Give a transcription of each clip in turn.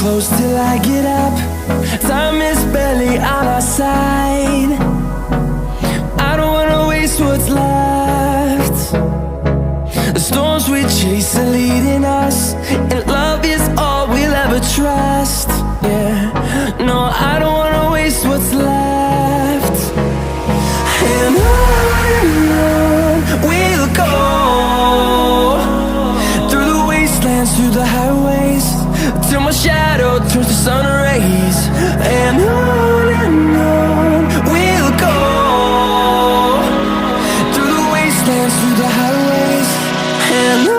close till I get up. Time is barely on our side. I don't wanna waste what's left. The storms we chase are leading us, and love is all we'll ever trust. Yeah, no, I don't wanna waste what's left. And on we'll go, through the wastelands, through the highways, till my shadow turns to sun rays. And on we'll go, through the wastelands, through the highways, and on.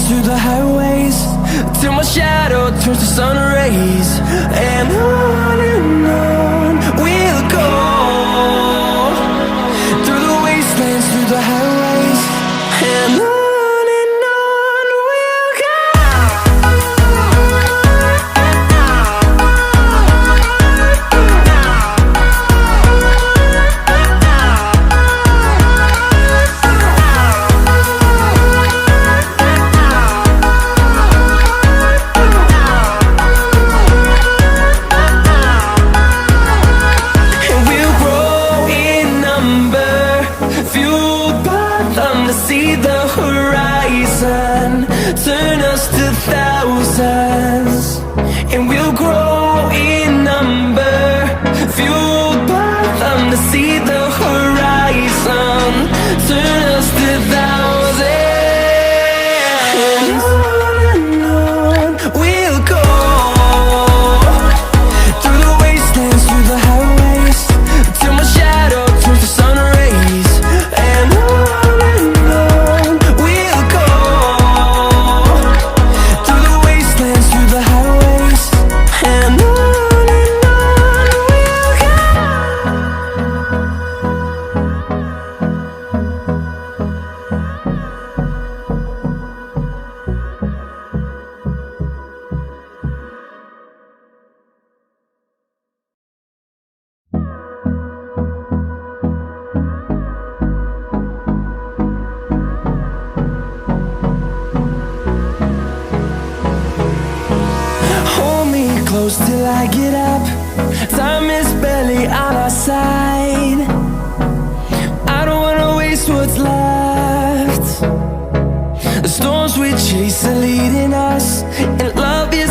Through the highways, till my shadow turns to sun rays. And on we'll go, through the wastelands, through the highways, and on. See the horizon turn us to thousands, and we'll grow in number, fueled by them. To see the horizon turn us to thousands, and on we'll go, through the wastelands, through the highways, till my shadow turns to sun rays. And on close till I get up. Time is barely on our side. I don't wanna waste what's left. The storms we chase are leading us, and love is